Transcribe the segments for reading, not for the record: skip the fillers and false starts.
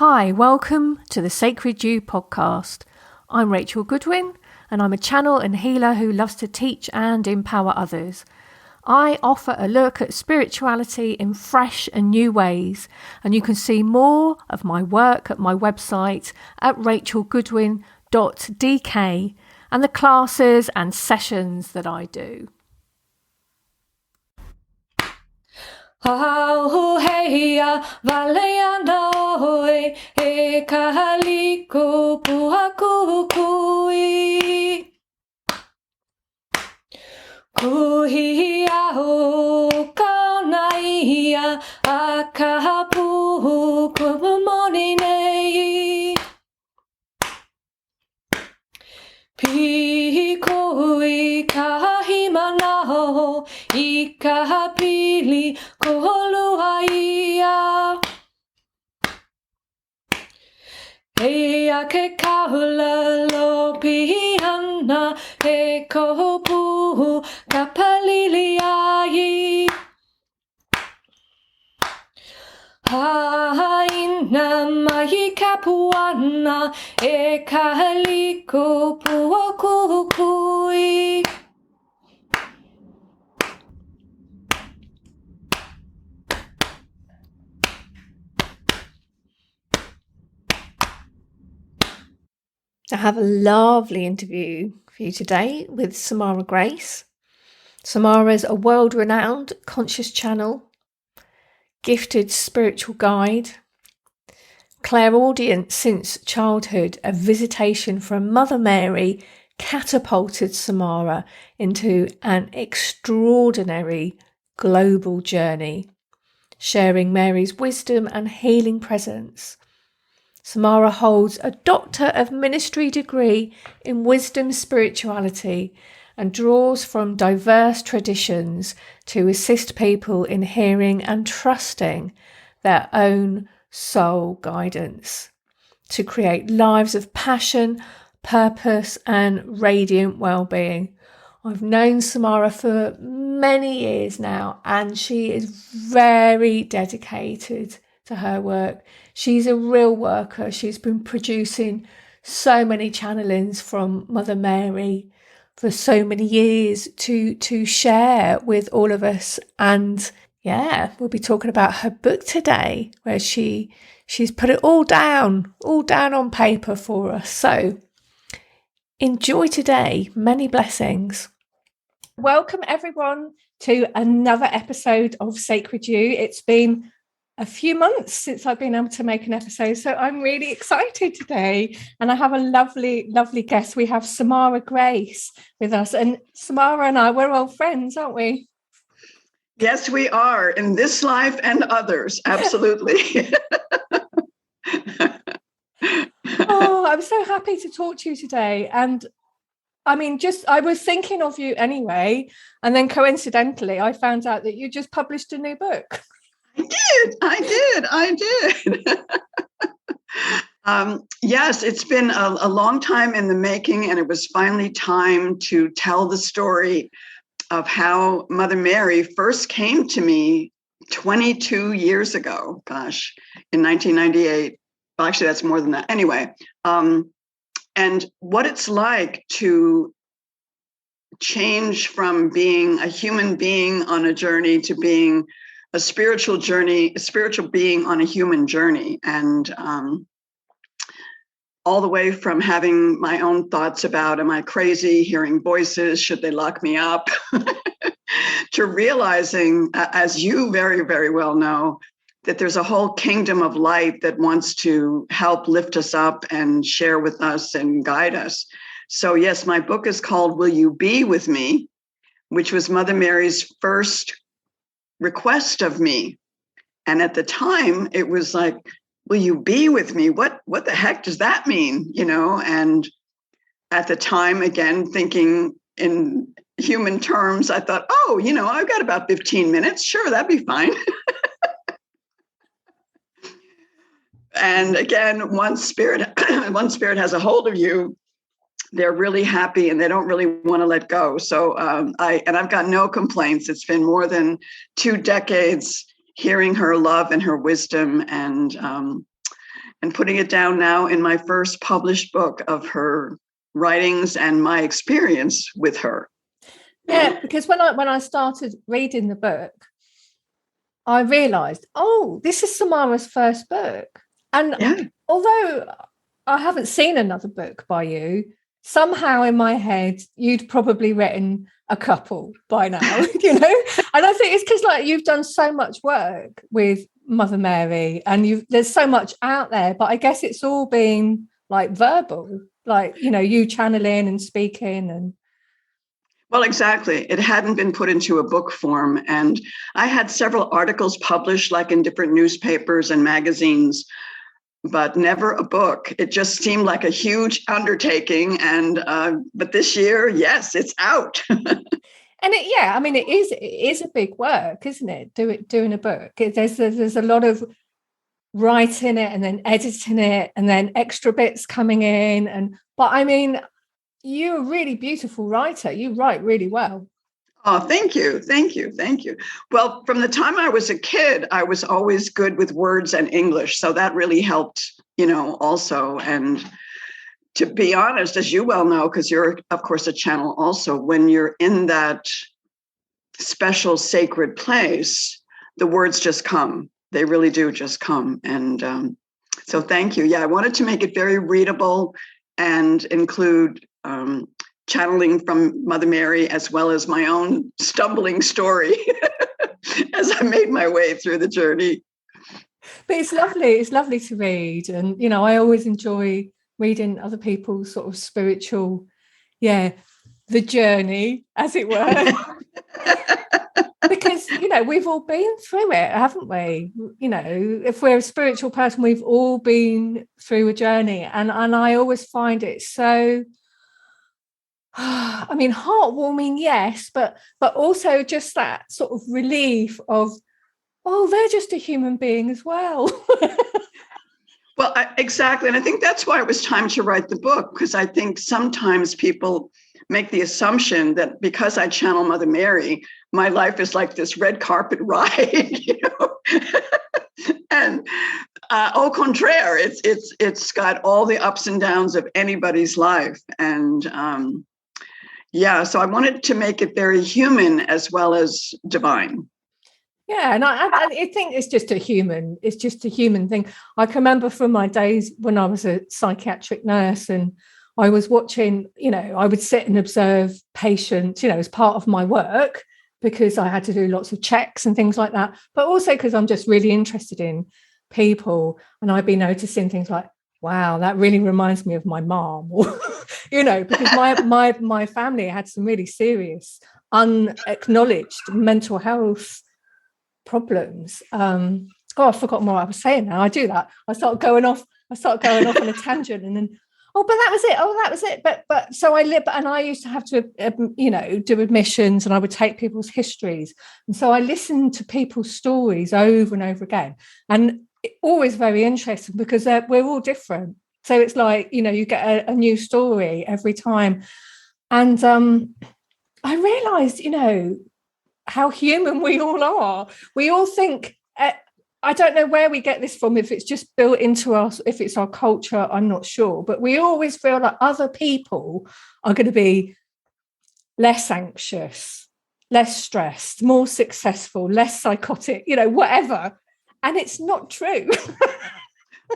Hi, welcome to the Sacred You podcast. I'm Rachel Goodwin, and I'm a channel and healer who loves to teach and empower others. I offer a look at spirituality in fresh and new ways, and you can see more of my work at my website at rachelgoodwin.dk and the classes and sessions that I do. Au heia valeana oe e kahaliko puhaku kui. Kuhia o kaunaia a kahapu kumamoni nei. Pikoi kahimanaho I kahapili koholuaia. Ea ke kaula lo pihana e kohopu kapaliliai. Haina mai kapuana e kahaliko puokukui. I have a lovely interview for you today with Samarah Grace. Samarah is a world-renowned conscious channel, gifted spiritual guide, clairaudient since childhood. A visitation from Mother Mary catapulted Samarah into an extraordinary global journey, sharing Mary's wisdom and healing presence. Samarah holds a Doctor of Ministry degree in wisdom spirituality and draws from diverse traditions to assist people in hearing and trusting their own soul guidance to create lives of passion, purpose, and radiant well-being. I've known Samarah for many years now, and she is very dedicated to her work. She's a real worker. She's been producing so many channelings from Mother Mary for so many years to share with all of us. And yeah, we'll be talking about her book today, where she's put it all down on paper for us. So enjoy today. Many blessings. Welcome everyone to another episode of Sacred You. It's been a few months since I've been able to make an episode, so I'm really excited today. And I have a lovely, lovely guest. We have Samarah Grace with us, and Samarah and I, we're old friends, aren't we? Yes, we are, in this life and others. Absolutely. Oh, I'm so happy to talk to you today. And I mean, I was thinking of you anyway, and then coincidentally, I found out that you just published a new book. I did. Yes, it's been a long time in the making, and it was finally time to tell the story of how Mother Mary first came to me 22 years ago, in 1998. Well, actually, that's more than that. Anyway, and what it's like to change from being a human being on a journey to being a spiritual being on a human journey. And all the way from having my own thoughts about, am I crazy, hearing voices, should they lock me up, to realizing, as you very, very well know, that there's a whole kingdom of light that wants to help lift us up and share with us and guide us. So yes, my book is called Will You Be With Me, which was Mother Mary's first request of me. And at the time, it was like, will you be with me? What the heck does that mean? And at the time, again, thinking in human terms, I thought, I've got about 15 minutes. Sure, that'd be fine. And again, once spirit has a hold of you, they're really happy and they don't really want to let go. So I've got no complaints. It's been more than 2 decades hearing her love and her wisdom, and and putting it down now in my first published book of her writings and my experience with her. Yeah, because when I started reading the book, I realised, this is Samarah's first book. And although I haven't seen another book by you, somehow in my head, you'd probably written a couple by now, you know? And I think it's because like you've done so much work with Mother Mary and there's so much out there, but I guess it's all been like verbal, like, you know, you channeling and speaking and. Well, exactly. It hadn't been put into a book form. And I had several articles published, like in different newspapers and magazines, but never a book. It just seemed like a huge undertaking. And but this year, yes, it's out. And it is a big work, isn't it? Doing a book. There's a lot of writing it and then editing it and then extra bits coming in. But I mean, you're a really beautiful writer. You write really well. Oh, thank you. Thank you. Thank you. Well, from the time I was a kid, I was always good with words and English. So that really helped, you know, also. And to be honest, as you well know, because you're, of course, a channel also, when you're in that special sacred place, the words just come. They really do just come. And so thank you. Yeah, I wanted to make it very readable and include channeling from Mother Mary, as well as my own stumbling story as I made my way through the journey. But it's lovely. It's lovely to read. And, you know, I always enjoy reading other people's sort of spiritual, the journey, as it were. Because, you know, we've all been through it, haven't we? You know, if we're a spiritual person, we've all been through a journey. And I always find it so, I mean, heartwarming, yes, but also just that sort of relief of, they're just a human being as well. Well, exactly. And I think that's why it was time to write the book, because I think sometimes people make the assumption that because I channel Mother Mary, my life is like this red carpet ride, you know. And au contraire, it's got all the ups and downs of anybody's life. And so I wanted to make it very human as well as divine. Yeah, and I think it's just a human thing. I can remember from my days when I was a psychiatric nurse and I was watching, you know, I would sit and observe patients, you know, as part of my work because I had to do lots of checks and things like that, but also because I'm just really interested in people. And I'd be noticing things like, wow, that really reminds me of my mom, or, you know, because my family had some really serious, unacknowledged mental health problems. I've forgotten what I was saying now. I do that. I start going off on a tangent and then, but that was it. But so I used to have to, do admissions and I would take people's histories. And so I listened to people's stories over and over again. And always very interesting because we're all different. So it's like, you know, you get a new story every time. And I realized, you know, how human we all are. We all think, I don't know where we get this from, if it's just built into us, if it's our culture, I'm not sure. But we always feel like other people are going to be less anxious, less stressed, more successful, less psychotic, you know, whatever. And it's not true.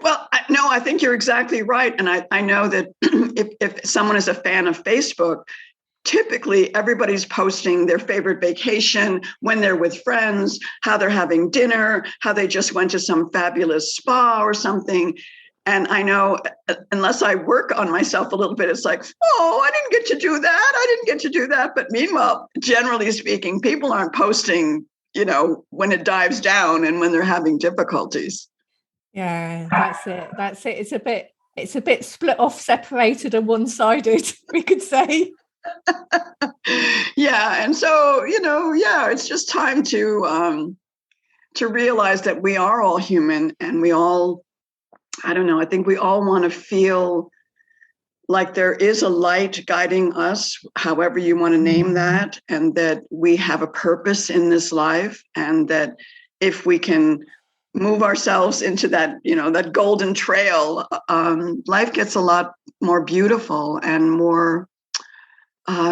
Well, no, I think you're exactly right. And I know that if someone is a fan of Facebook, typically everybody's posting their favorite vacation, when they're with friends, how they're having dinner, how they just went to some fabulous spa or something. And I know, unless I work on myself a little bit, it's like, I didn't get to do that. I didn't get to do that. But meanwhile, generally speaking, people aren't posting, you know, when it dives down and when they're having difficulties. Yeah, that's it. It's a bit split off, separated and one-sided, we could say. Yeah. And so, you know, it's just time to realize that we are all human and we all, I don't know, I think we all want to feel like there is a light guiding us, however you want to name that, and that we have a purpose in this life, and that if we can move ourselves into that, that golden trail, life gets a lot more beautiful and more, I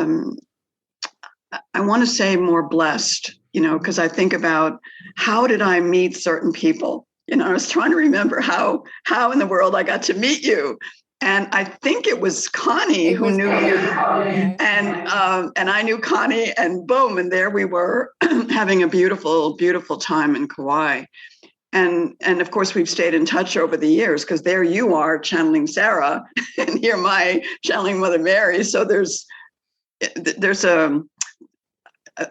want to say more blessed, because I think about how did I meet certain people? I was trying to remember how in the world I got to meet you. And I think it was Connie who knew you, and I knew Connie, and boom, and there we were having a beautiful, beautiful time in Kauai. And of course, we've stayed in touch over the years, because there you are channeling Sarah, and here my channeling Mother Mary. So there's a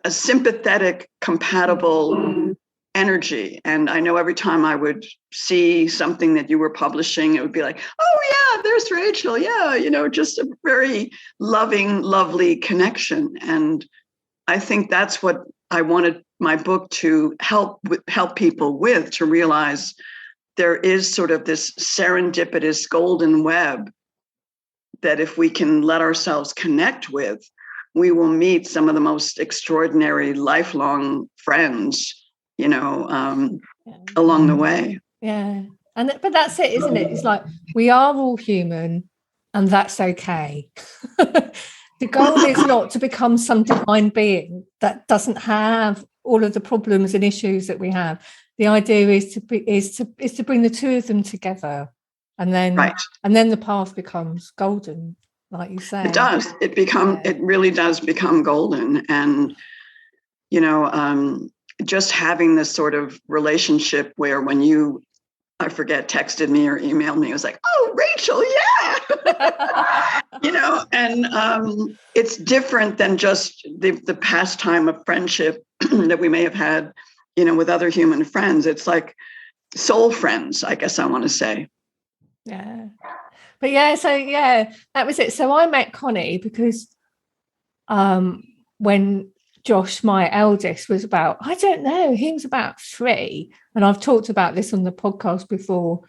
sympathetic, compatible energy. And I know every time I would see something that you were publishing, it would be like, oh yeah, there's Rachel. Yeah, just a very loving, lovely connection. And I think that's what I wanted my book to help people with, to realize there is sort of this serendipitous golden web that if we can let ourselves connect with, we will meet some of the most extraordinary lifelong friends, along the way. Yeah. But that's it, isn't it? It's like, we are all human, and that's okay. The goal is not to become some divine being that doesn't have all of the problems and issues that we have. The idea is to bring the two of them together, and then the path becomes golden, like you say. It does. It really does become golden. And just having this sort of relationship where when you, I forget, texted me or emailed me, it was like, oh, Rachel, yeah. And it's different than just the pastime of friendship that we may have had, with other human friends. It's like soul friends, I guess I want to say. Yeah. But that was it. So I met Connie because when Josh, my eldest, was about, I don't know, he was about 3. And I've talked about this on the podcast before.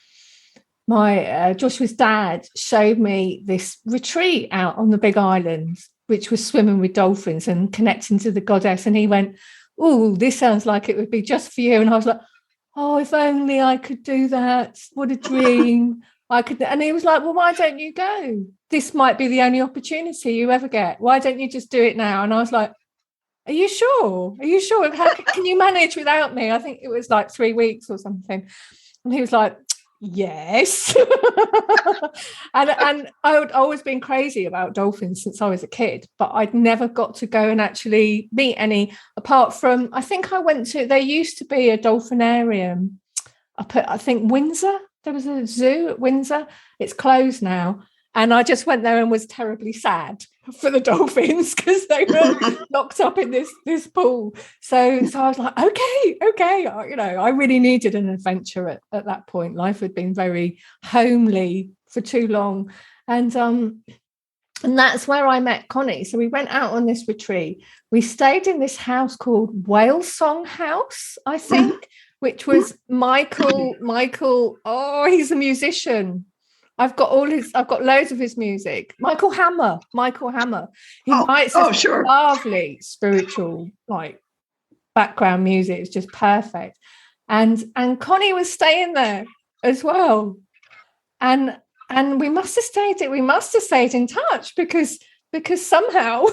My Joshua's dad showed me this retreat out on the Big Island, which was swimming with dolphins and connecting to the goddess. And he went, oh, this sounds like it would be just for you. And I was like, oh, if only I could do that. What a dream. I could. And he was like, well, why don't you go? This might be the only opportunity you ever get. Why don't you just do it now? And I was like, are you sure? Are you sure? How can you manage without me? I think it was like 3 weeks or something. And he was like, yes. and I'd always been crazy about dolphins since I was a kid, but I'd never got to go and actually meet any, apart from, I think I went to, there used to be a dolphinarium up at, I think, Windsor. There was a zoo at Windsor. It's closed now. And I just went there and was terribly sad for the dolphins because they were locked up in this pool. So I was like, okay. I really needed an adventure at that point. Life had been very homely for too long. And that's where I met Connie. So we went out on this retreat. We stayed in this house called Whale Song House, I think, which was Michael. Oh, he's a musician. I've got loads of his music. Michael Hammer. He writes sure. Lovely spiritual, like, background music. It's just perfect. And Connie was staying there as well. And we must have stayed in touch because somehow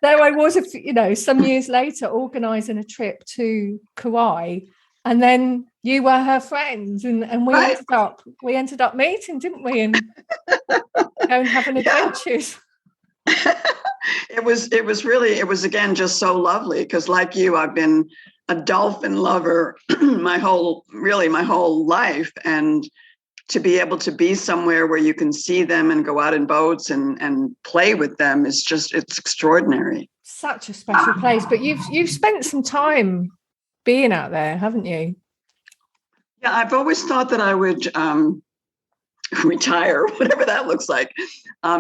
there I was, some years later organising a trip to Kauai. And then you were her friend, and we ended up meeting, didn't we? And going having adventures. It was again just so lovely because, like you, I've been a dolphin lover my whole life, and to be able to be somewhere where you can see them and go out in boats and play with them is it's extraordinary. Such a special place. But you've spent some time being out there, haven't you? Yeah, I've always thought that I would retire, whatever that looks like,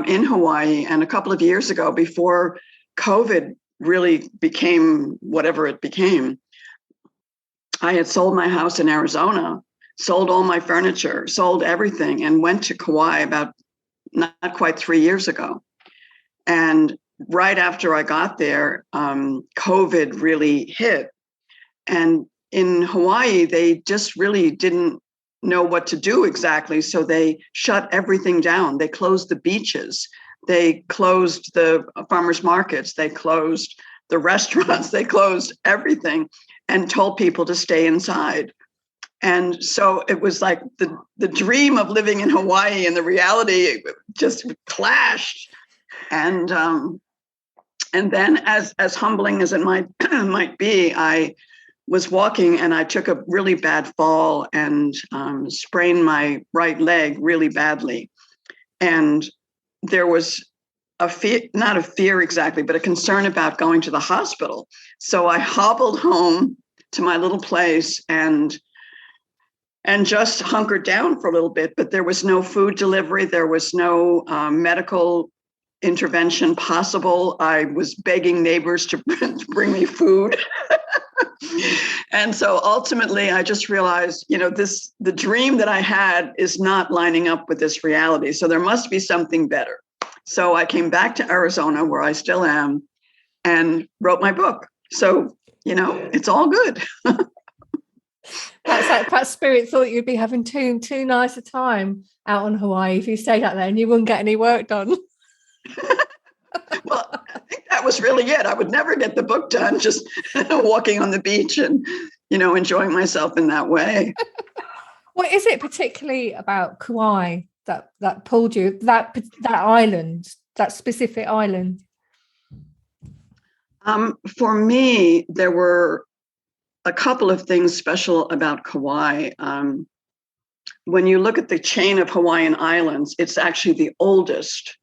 in Hawaii. And a couple of years ago, before COVID really became whatever it became, I had sold my house in Arizona, sold all my furniture, sold everything, and went to Kauai about not quite 3 years ago. And right after I got there, COVID really hit. And in Hawaii, they just really didn't know what to do exactly. So they shut everything down. They closed the beaches. They closed the farmers markets. They closed the restaurants. They closed everything and told people to stay inside. And so it was like the dream of living in Hawaii and the reality just clashed. And then as humbling as it might be, I was walking and I took a really bad fall and sprained my right leg really badly. And there was a fear, not a fear exactly, but a concern about going to the hospital. So I hobbled home to my little place and just hunkered down for a little bit, but there was no food delivery. There was no medical intervention possible. I was begging neighbors to bring me food. And so ultimately I just realized, the dream that I had is not lining up with this reality. So there must be something better. So I came back to Arizona, where I still am, and wrote my book. So, it's all good. Perhaps Spirit thought you'd be having too nice a time out on Hawaii if you stayed out there and you wouldn't get any work done. Well, I think that was really it. I would never get the book done just walking on the beach and, enjoying myself in that way. What is it particularly about Kauai that pulled you, that island, that specific island? For me, there were a couple of things special about Kauai. When you look at the chain of Hawaiian islands, it's actually the oldest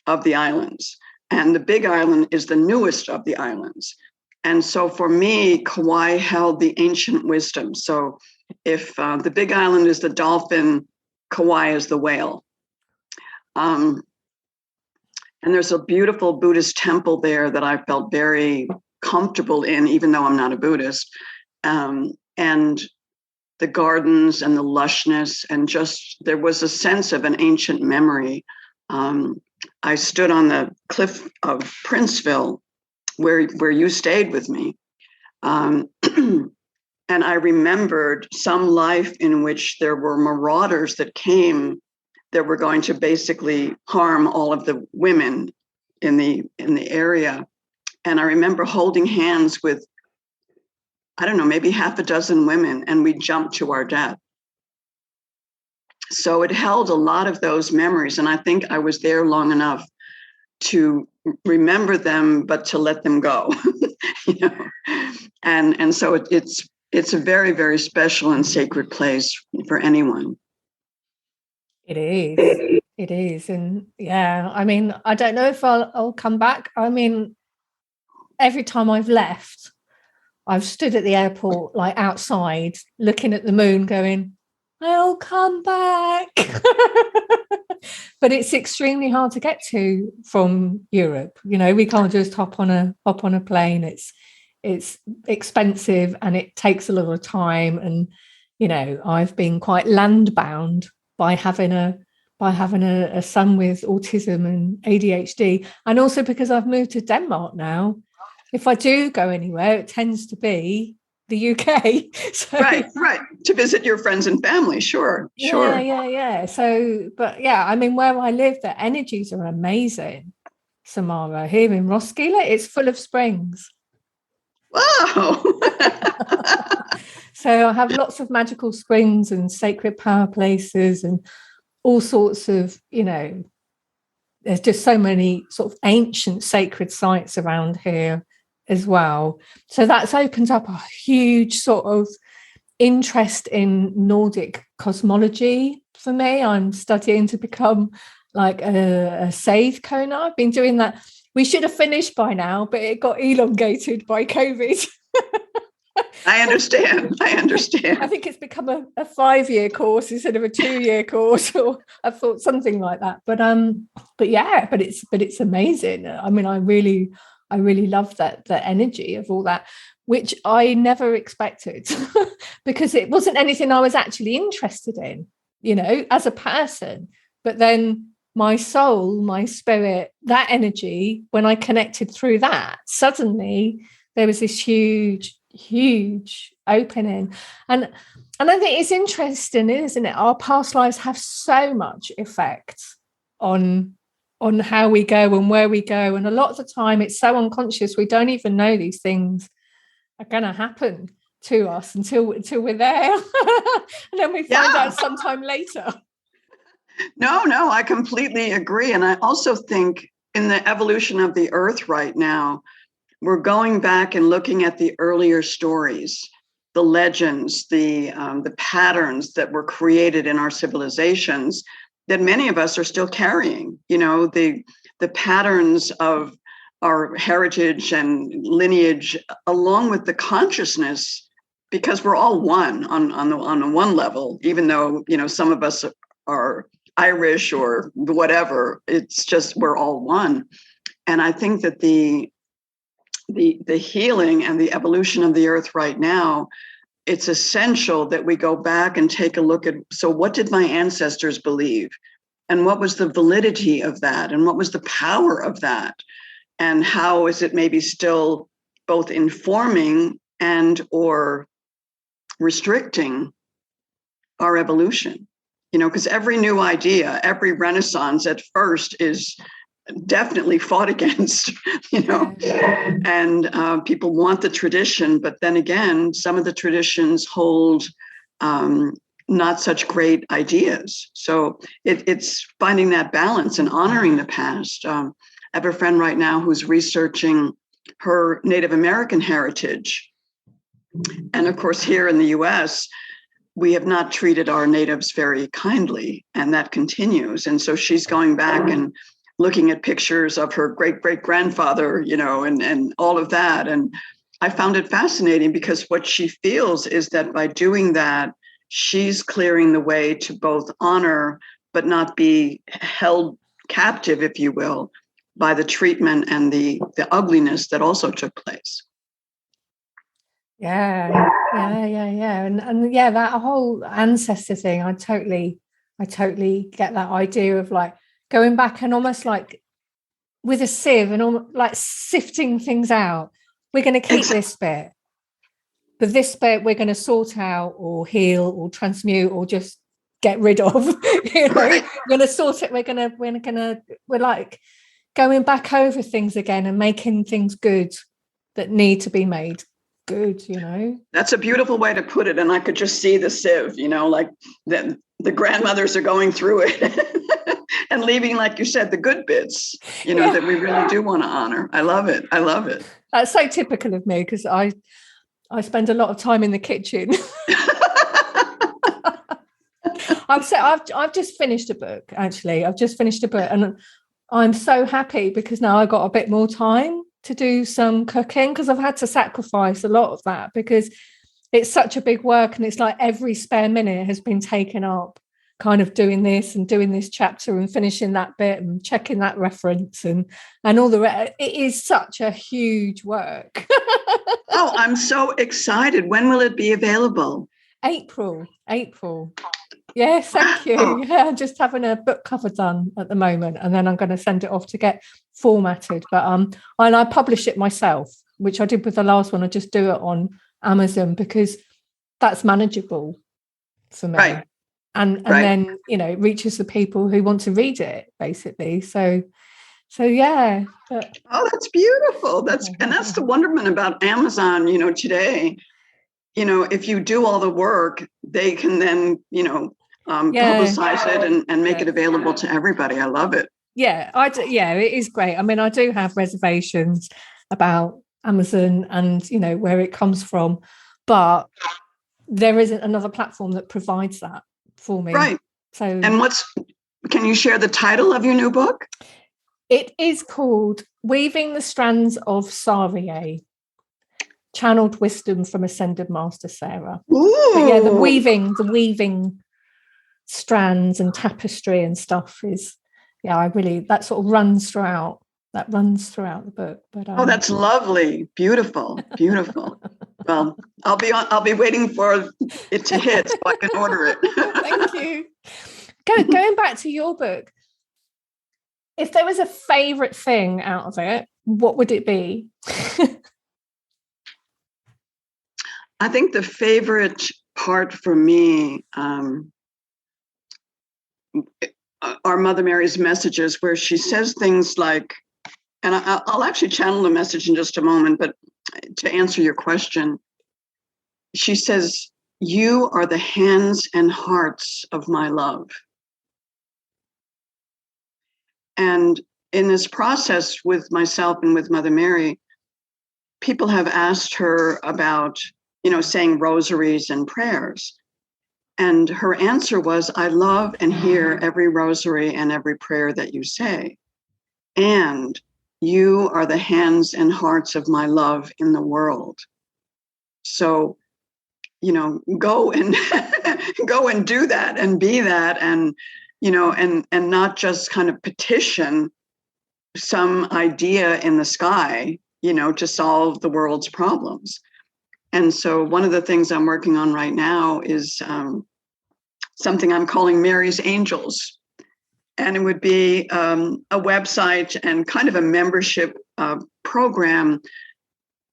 of the islands. And the Big Island is the newest of the islands. And so for me, Kauai held the ancient wisdom. So if the Big Island is the dolphin, Kauai is the whale. And there's a beautiful Buddhist temple there that I felt very comfortable in, even though I'm not a Buddhist. And the gardens and the lushness, and just there was a sense of an ancient memory. I stood on the cliff of Princeville, where you stayed with me. And I remembered some life in which there were marauders that came that were going to basically harm all of the women in the area. And I remember holding hands with, I don't know, maybe half a dozen women, and we jumped to our death. So it held a lot of those memories. And I think I was there long enough to remember them, but to let them go. And so it's a very, very special and sacred place for anyone. It is. It is. And yeah, I mean, I don't know if I'll come back. I mean, every time I've left, I've stood at the airport, like outside, looking at the moon going, I'll come back. But it's extremely hard to get to from Europe. We can't just hop on a plane. It's expensive and it takes a lot of time. And, I've been quite landbound by having a son with autism and ADHD. And also because I've moved to Denmark now. If I do go anywhere, it tends to be the UK. So, right. To visit your friends and family. Sure. Yeah. So, but yeah, I mean, where I live, the energies are amazing. Samarah, here in Roskilde, it's full of springs. Wow. So I have lots of magical springs and sacred power places and all sorts of, there's just so many sort of ancient sacred sites around here as well. So that's opened up a huge sort of interest in Nordic cosmology for me. I'm studying to become like a Save Kona. I've been doing that. We should have finished by now, but it got elongated by COVID. I understand. I think it's become a 5-year course instead of a 2-year course, or I thought something like that. But it's amazing. I mean, I really love that, the energy of all that, which I never expected because it wasn't anything I was actually interested in, as a person. But then my soul, my spirit, that energy, when I connected through that, suddenly there was this huge huge opening. And I think it's interesting, isn't it? Our past lives have so much effect on how we go and where we go. And a lot of the time it's so unconscious, we don't even know these things are going to happen to us until we're there. And then we find out sometime later. No, I completely agree. And I also think in the evolution of the earth right now, we're going back and looking at the earlier stories, the legends, the patterns that were created in our civilizations that many of us are still carrying. You know, the patterns of our heritage and lineage, along with the consciousness, because we're all one on the one level. Even though, you know, some of us are Irish or whatever, it's just we're all one. And I think that the healing and the evolution of the earth right now, it's essential that we go back and take a look at, so what did my ancestors believe? And what was the validity of that? And what was the power of that? And how is it maybe still both informing and or restricting our evolution? You know, because every new idea, every renaissance at first is definitely fought against, you know, and people want the tradition, but then again, some of the traditions hold not such great ideas. So it's finding that balance and honoring the past. I have a friend right now who's researching her Native American heritage. And of course, here in the US, we have not treated our natives very kindly, and that continues. And so she's going back and looking at pictures of her great-great-grandfather, you know, and all of that. And I found it fascinating because what she feels is that by doing that, she's clearing the way to both honor, but not be held captive, if you will, by the treatment and the ugliness that also took place. Yeah. And yeah, that whole ancestor thing, I totally get that idea of like going back and almost like with a sieve and like sifting things out. We're going to keep this bit, but this bit we're going to sort out or heal or transmute or just get rid of. You know, we're going to sort it. We're like going back over things again and making things good that need to be made good, you know. That's a beautiful way to put it. And I could just see the sieve, you know, like the grandmothers are going through it and leaving, like you said, the good bits, you know, that we really do want to honor. I love it. That's so typical of me because I spend a lot of time in the kitchen. I've just finished a book, actually. I've just finished a book and I'm so happy because now I got a bit more time to do some cooking because I've had to sacrifice a lot of that because it's such a big work and it's like every spare minute has been taken up kind of doing this and doing this chapter and finishing that bit and checking that reference and all the rest. It is such a huge work. Oh, I'm so excited. When will it be available? April. Yes, thank you. Yeah, I'm just having a book cover done at the moment, and then I'm going to send it off to get formatted. But and I publish it myself, which I did with the last one. I just do it on Amazon because that's manageable for me, right. and then you know it reaches the people who want to read it, basically. So yeah. Oh, that's beautiful. That's the wonderment about Amazon. You know, today, you know, if you do all the work, they can then, you know, publicize it and make it available to everybody. I love it. Yeah, it is great. I mean, I do have reservations about Amazon and, you know, where it comes from, but there isn't another platform that provides that for me. Right. So, and can you share the title of your new book? It is called Weaving the Strands of Saria, Channeled Wisdom from Ascended Master Sarah. Ooh. But yeah, the weaving strands and tapestry and stuff is, that sort of runs throughout the book. But oh, that's lovely. Beautiful. Well, I'll be waiting for it to hit so I can order it. Thank you. Going back to your book, if there was a favorite thing out of it, what would it be? I think the favorite part for me are Mother Mary's messages, where she says things like, and I'll actually channel the message in just a moment, but to answer your question, she says, "You are the hands and hearts of my love." And in this process with myself and with Mother Mary, people have asked her about, saying rosaries and prayers. And her answer was, "I love and hear every rosary and every prayer that you say. And you are the hands and hearts of my love in the world. So, go and go and do that and be that, and, and not just kind of petition some idea in the sky, to solve the world's problems." And so one of the things I'm working on right now is something I'm calling Mary's Angels. And it would be a website and kind of a membership program,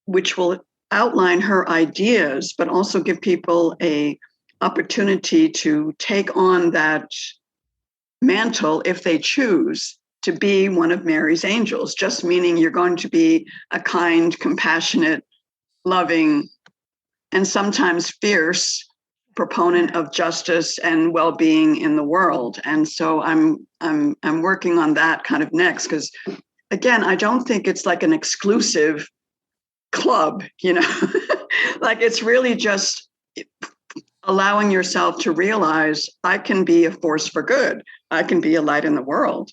which will outline her ideas, but also give people a opportunity to take on that mantle if they choose to be one of Mary's angels, just meaning you're going to be a kind, compassionate, loving, and sometimes fierce proponent of justice and well-being in the world. And so I'm working on that kind of next, because again, I don't think it's like an exclusive club, like it's really just allowing yourself to realize I can be a force for good. I can be a light in the world.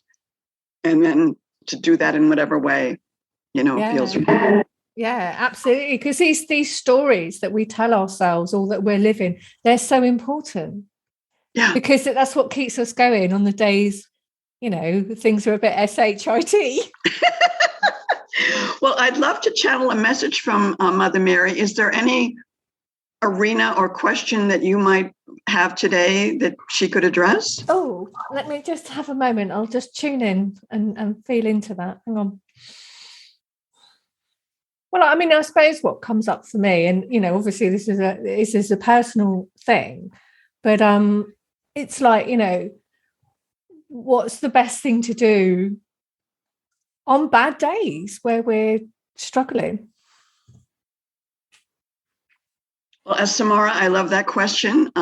And then to do that in whatever way, feels right. Yeah, absolutely. Because these stories that we tell ourselves or that we're living, they're so important. Yeah. Because that's what keeps us going on the days, things are a bit shit. Well, I'd love to channel a message from Mother Mary. Is there any arena or question that you might have today that she could address? Oh, let me just have a moment. I'll just tune in and feel into that. Hang on. Well, I mean, I suppose what comes up for me, and obviously this is a personal thing, but it's like, what's the best thing to do on bad days where we're struggling? Well, as Samarah, I love that question.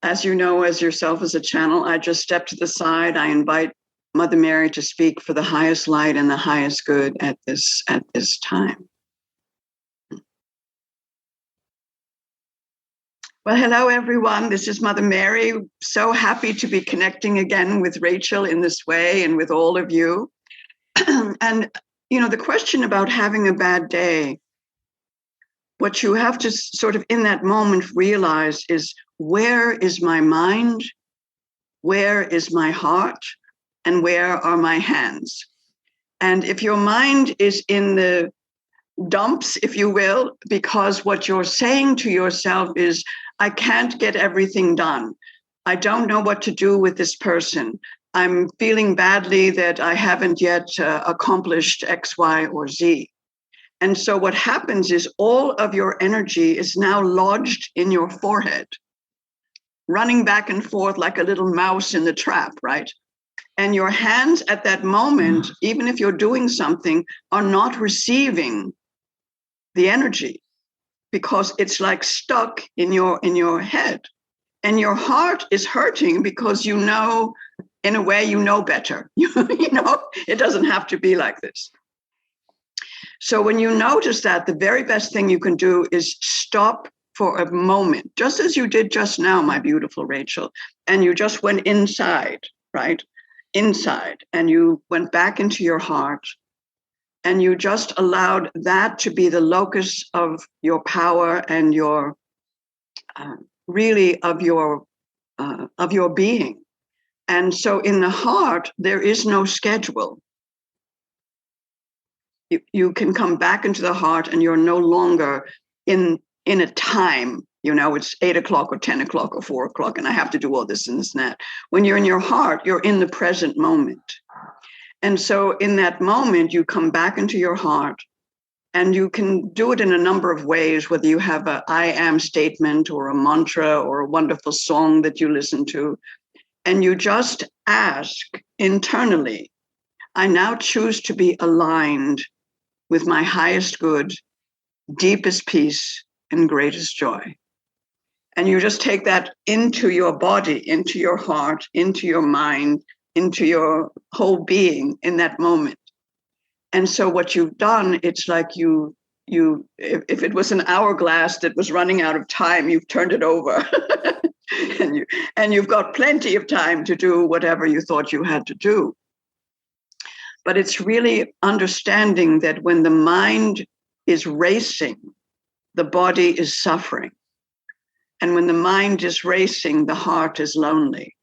As you know, as yourself as a channel, I just step to the side. I invite Mother Mary to speak for the highest light and the highest good at this time. Well, hello, everyone. This is Mother Mary. So happy to be connecting again with Rachel in this way and with all of you. And, the question about having a bad day, what you have to sort of in that moment realize is, where is my mind? Where is my heart? And where are my hands? And if your mind is in the dumps, if you will, because what you're saying to yourself is, I can't get everything done. I don't know what to do with this person. I'm feeling badly that I haven't yet accomplished X, Y, or Z. And so what happens is all of your energy is now lodged in your forehead, running back and forth like a little mouse in the trap, right? And your hands at that moment, even if you're doing something, are not receiving the energy, because it's like stuck in your head. And your heart is hurting because in a way, better. It doesn't have to be like this. So when you notice that, the very best thing you can do is stop for a moment, just as you did just now, my beautiful Rachel. And you just went inside, right? Inside. And you went back into your heart. And you just allowed that to be the locus of your power and your really of your being. And so in the heart, there is no schedule. You can come back into the heart, and you're no longer in a time. It's 8 o'clock or 10 o'clock or 4 o'clock, and I have to do all this and this and that. When you're in your heart, you're in the present moment. And so in that moment, you come back into your heart And you can do it in a number of ways, whether you have a I am statement or a mantra or a wonderful song that you listen to. And you just ask internally, I now choose to be aligned with my highest good, deepest peace, and greatest joy. And you just take that into your body, into your heart, into your mind, into your whole being in that moment. And so what you've done, it's like if it was an hourglass that was running out of time, you've turned it over. and you've got plenty of time to do whatever you thought you had to do. But it's really understanding that when the mind is racing, the body is suffering. And when the mind is racing, the heart is lonely.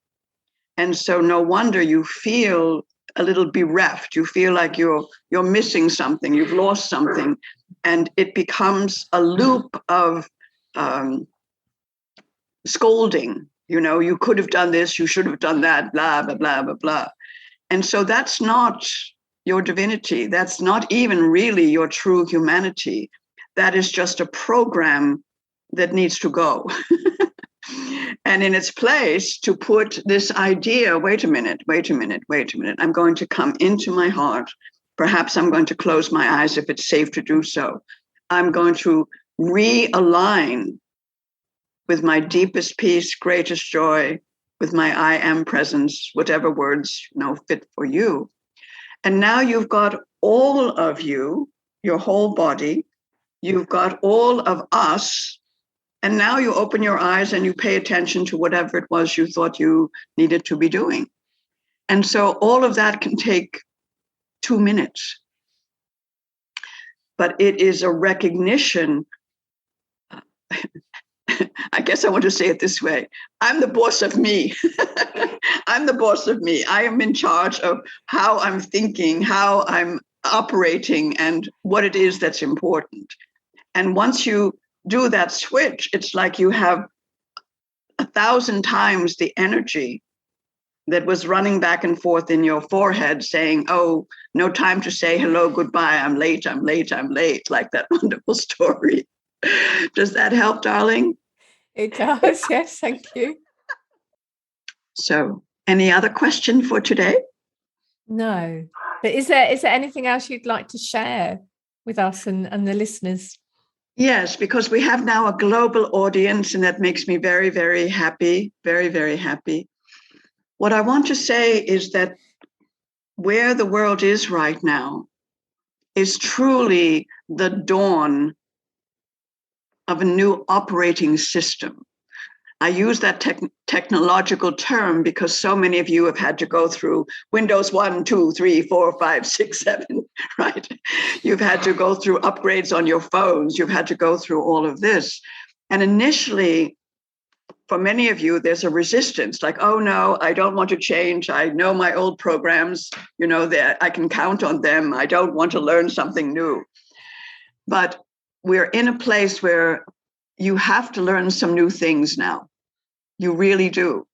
And so no wonder you feel a little bereft. You feel like you're missing something, you've lost something. And it becomes a loop of scolding. You could have done this, you should have done that, blah, blah, blah, blah, blah. And so that's not your divinity. That's not even really your true humanity. That is just a program that needs to go. And in its place, to put this idea, wait a minute. I'm going to come into my heart. Perhaps I'm going to close my eyes if it's safe to do so. I'm going to realign with my deepest peace, greatest joy, with my I am presence, whatever words fit for you. And now you've got all of you, your whole body, you've got all of us, and now you open your eyes and you pay attention to whatever it was you thought you needed to be doing. And so all of that can take 2 minutes. But it is a recognition. I guess I want to say it this way. I'm the boss of me. I'm the boss of me. I am in charge of how I'm thinking, how I'm operating, and what it is that's important. And once you do that switch, it's like you have 1,000 times the energy that was running back and forth in your forehead saying, oh, no time to say hello, goodbye, I'm late, like that wonderful story. Does that help, darling? It does, yes, thank you. So, any other question for today? No. But is there anything else you'd like to share with us and the listeners? Yes, because we have now a global audience, and that makes me very, very happy, very, very happy. What I want to say is that where the world is right now is truly the dawn of a new operating system. I use that technological term because so many of you have had to go through Windows 1, 2, 3, 4, 5, 6, 7, right? You've had to go through upgrades on your phones. You've had to go through all of this. And initially, for many of you, there's a resistance like, oh, no, I don't want to change. I know my old programs, that I can count on them. I don't want to learn something new. But we're in a place where you have to learn some new things now. You really do.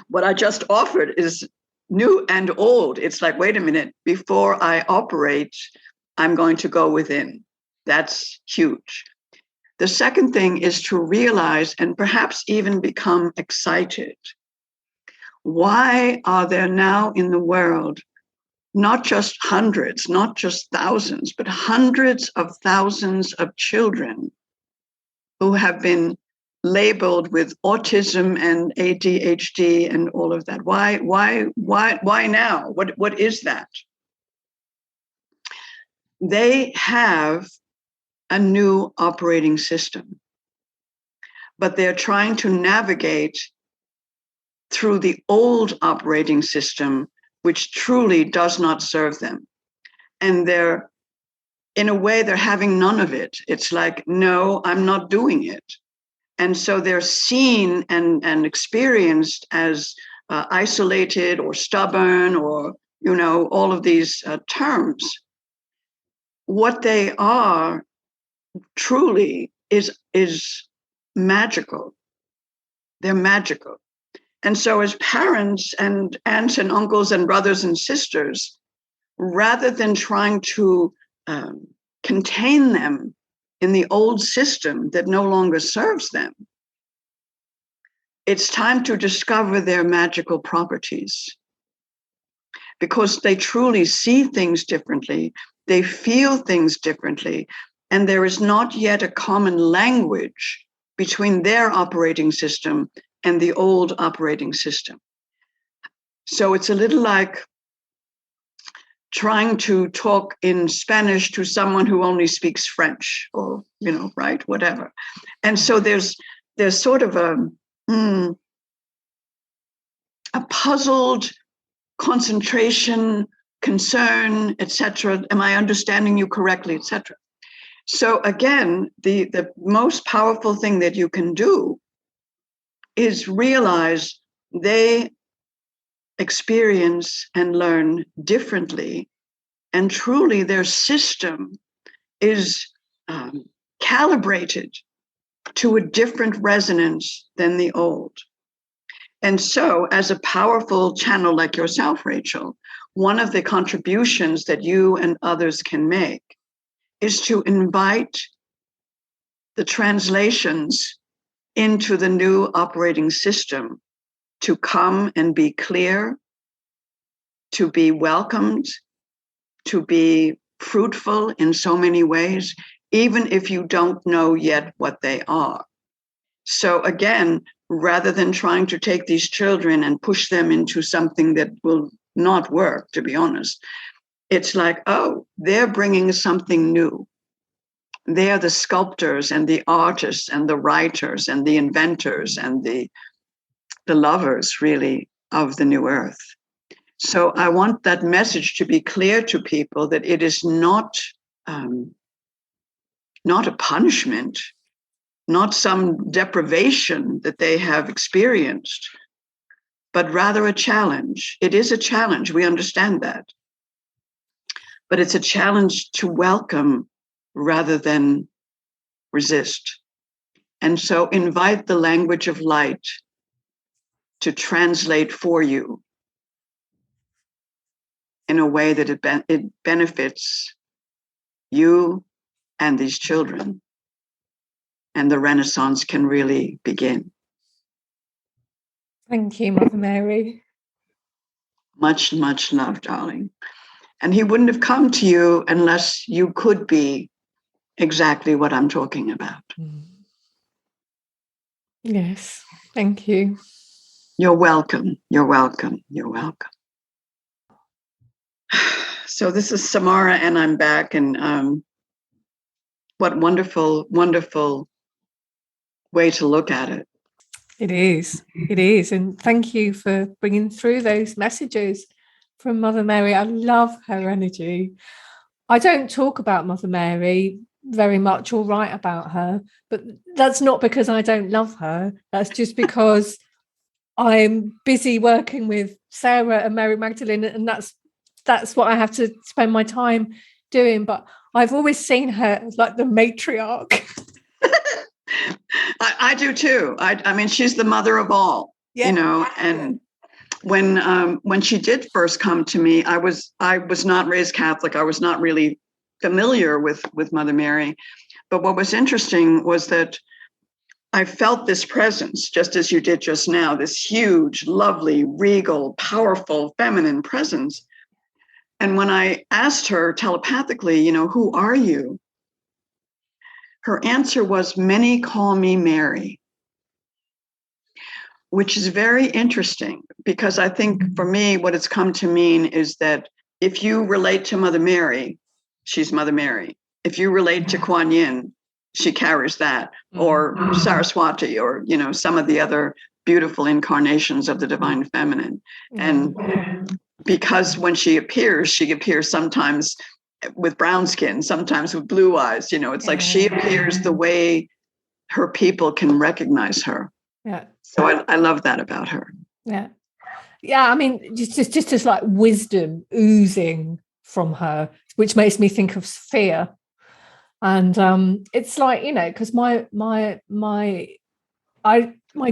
What I just offered is new and old. It's like, wait a minute, before I operate, I'm going to go within. That's huge. The second thing is to realize and perhaps even become excited. Why are there now in the world not just hundreds, not just thousands, but hundreds of thousands of children who have been labeled with autism and ADHD and all of that? Why now? What is that? They have a new operating system, but they're trying to navigate through the old operating system, which truly does not serve them. And they're, in a way, they're having none of it. It's like, no, I'm not doing it. And so they're seen and experienced as isolated or stubborn or, all of these terms. What they are truly is magical. They're magical. And so as parents and aunts and uncles and brothers and sisters, rather than trying to contain them in the old system that no longer serves them. It's time to discover their magical properties, because they truly see things differently, they feel things differently, and there is not yet a common language between their operating system and the old operating system. So it's a little like trying to talk in Spanish to someone who only speaks French, or, right, whatever. And so there's sort of a puzzled concentration, concern, etc. Am I understanding you correctly, etc.? So again, the most powerful thing that you can do is realize they experience and learn differently, and truly their system is calibrated to a different resonance than the old. And so, as a powerful channel like yourself, Rachel, one of the contributions that you and others can make is to invite the translations into the new operating system to come and be clear, to be welcomed, to be fruitful in so many ways, even if you don't know yet what they are. So again, rather than trying to take these children and push them into something that will not work, to be honest, it's like, oh, they're bringing something new. They're the sculptors and the artists and the writers and the inventors and the lovers, really, of the new earth. So I want that message to be clear to people, that it is not a punishment, not some deprivation that they have experienced, but rather a challenge. It is a challenge. We understand that. But it's a challenge to welcome rather than resist. And so invite the language of light to translate for you in a way that it benefits you and these children. And the Renaissance can really begin. Thank you, Mother Mary. Much, much love, darling. And he wouldn't have come to you unless you could be exactly what I'm talking about. Yes, thank you. You're welcome. You're welcome. You're welcome. So this is Samarah, and I'm back. And what wonderful, wonderful way to look at it. It is. It is. And thank you for bringing through those messages from Mother Mary. I love her energy. I don't talk about Mother Mary very much or write about her, but that's not because I don't love her. That's just because I'm busy working with Sarah and Mary Magdalene, and that's what I have to spend my time doing. But I've always seen her as like the matriarch. I do too. I mean, she's the mother of all, and when she did first come to me, I was not raised Catholic. I was not really familiar with Mother Mary. But what was interesting was that I felt this presence, just as you did just now, this huge, lovely, regal, powerful, feminine presence. And when I asked her telepathically, who are you? Her answer was, many call me Mary, which is very interesting, because I think for me, what it's come to mean is that if you relate to Mother Mary, she's Mother Mary. If you relate to Kuan Yin, she carries that, or Saraswati, or, some of the other beautiful incarnations of the divine feminine. And because when she appears sometimes with brown skin, sometimes with blue eyes, it's like she appears the way her people can recognize her. Yeah. So I love that about her. Yeah. Yeah. I mean, just as like wisdom oozing from her, which makes me think of Sophia. And it's like, because my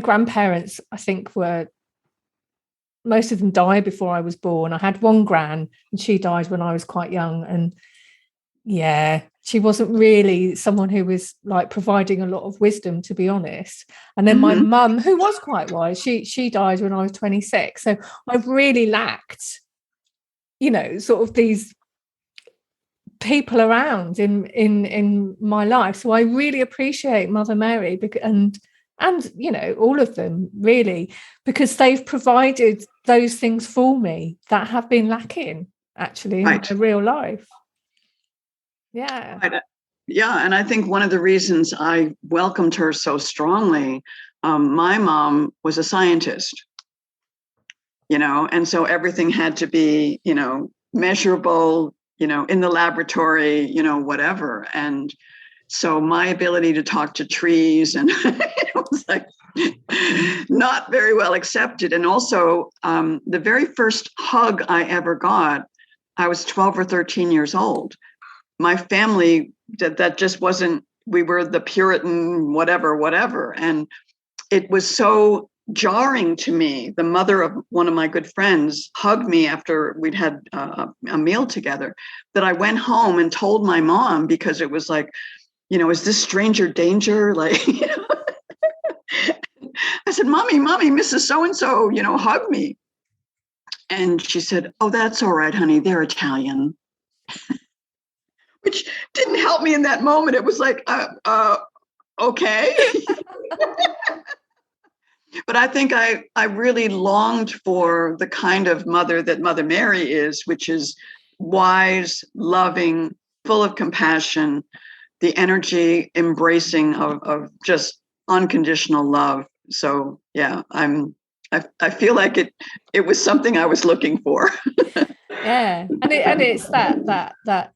grandparents, I think, most of them died before I was born. I had one gran, and she died when I was quite young. And Yeah, she wasn't really someone who was like providing a lot of wisdom, to be honest. And then my Mm-hmm. mum, who was quite wise, she died when I was 26. So I've really lacked, sort of these people around in my life. So I really appreciate Mother Mary and all of them really, because they've provided those things for me that have been lacking actually in Right. my real life. Yeah. Right. Yeah. And I think one of the reasons I welcomed her so strongly, my mom was a scientist, and so everything had to be, measurable, in the laboratory, whatever. And so my ability to talk to trees and it was like not very well accepted. And also the very first hug I ever got, I was 12 or 13 years old. My family, that just wasn't, we were the Puritan, whatever. And it was so jarring to me. The mother of one of my good friends hugged me after we'd had a meal together, that I went home and told my mom, because it was like, is this stranger danger? Like, I said, mommy, Mrs. So-and-so, hug me. And she said, oh, that's all right, honey. They're Italian. Which didn't help me in that moment. It was like, okay. But I think I really longed for the kind of mother that Mother Mary is, which is wise, loving, full of compassion, the energy embracing of just unconditional love. So yeah, I feel like it was something I was looking for. Yeah. And it's that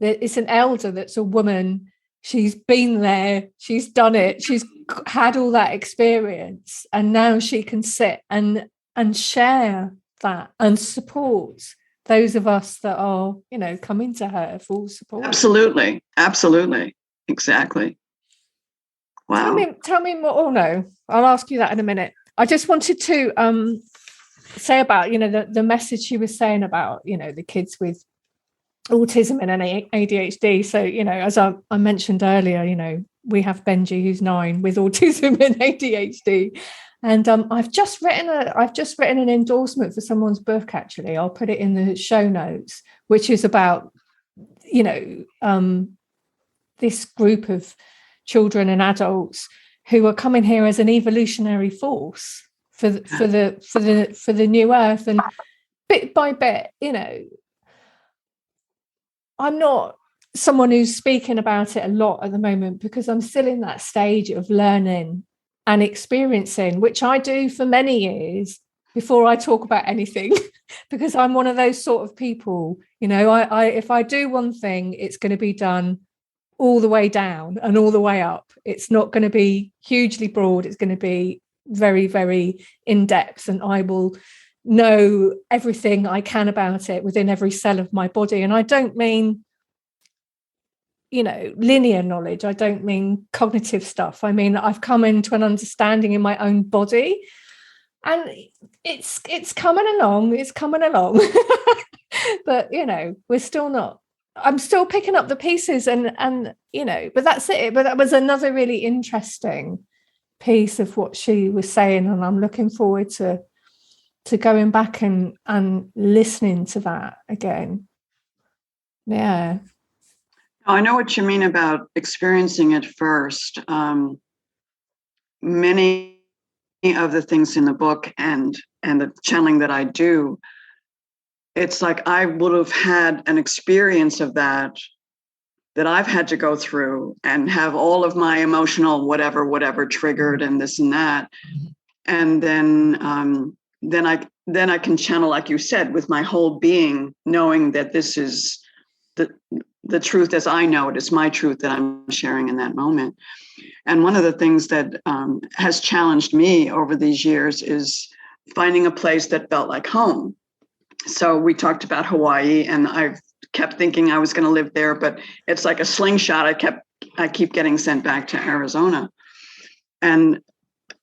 it's an elder that's a woman. She's been there, she's done it, she's had all that experience, and now she can sit and share that and support those of us that are coming to her for support. Absolutely exactly. Wow. Tell me more. Oh no, I'll ask you that in a minute. I just wanted to say about the message she was saying about the kids with autism and ADHD. So, as I mentioned earlier, we have Benji, who's 9, with autism and ADHD. And I've just written an endorsement for someone's book. Actually, I'll put it in the show notes, which is about this group of children and adults who are coming here as an evolutionary force for the new Earth, and bit by bit, I'm not someone who's speaking about it a lot at the moment because I'm still in that stage of learning and experiencing, which I do for many years before I talk about anything, because I'm one of those sort of people, I if I do one thing, it's going to be done all the way down and all the way up. It's not going to be hugely broad. It's going to be very, very in depth, and I will know everything I can about it within every cell of my body. And I don't mean linear knowledge. I don't mean cognitive stuff. I mean, I've come into an understanding in my own body, and it's coming along. But we're still not. I'm still picking up the pieces, and but that's it. But that was another really interesting piece of what she was saying, and I'm looking forward to going back and listening to that again. Yeah. I know what you mean about experiencing it first. Many of the things in the book and the channeling that I do, it's like I would have had an experience of that I've had to go through and have all of my emotional whatever triggered and this and that. And then I can channel, like you said, with my whole being, knowing that this is the truth as I know it. It's my truth that I'm sharing in that moment. And one of the things that has challenged me over these years is finding a place that felt like home. So we talked about Hawaii, and I've kept thinking I was going to live there, but it's like a slingshot. I keep getting sent back to Arizona. And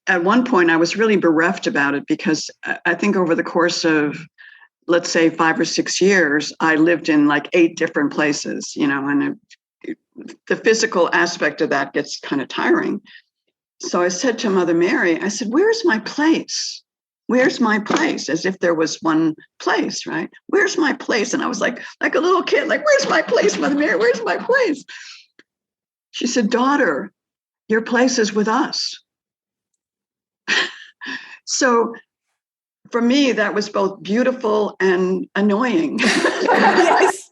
at one point I was really bereft about it, because I think over the course of let's say 5 or 6 years, I lived in like 8 different places, and the physical aspect of that gets kind of tiring. So I said to Mother Mary, I said, where's my place? Where's my place? As if there was one place, right? Where's my place? And I was like a little kid, like, where's my place, Mother Mary? Where's my place? She said, daughter, your place is with us. So for me, that was both beautiful and annoying. Yes.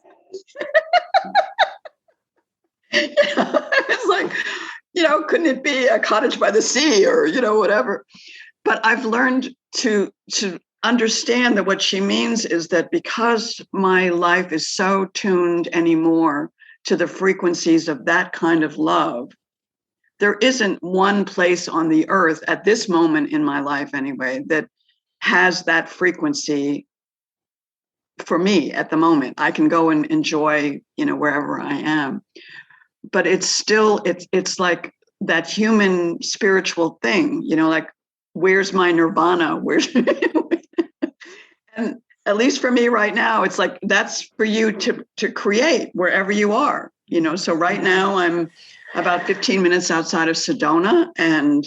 It's like, couldn't it be a cottage by the sea or, whatever? But I've learned to understand that what she means is that because my life is so tuned anymore to the frequencies of that kind of love, there isn't one place on the earth at this moment in my life anyway that has that frequency for me at the moment. I can go and enjoy, wherever I am. But it's still, it's like that human spiritual thing, like, where's my nirvana? And at least for me right now, it's like, that's for you to create wherever you are, So right now I'm about 15 minutes outside of Sedona, and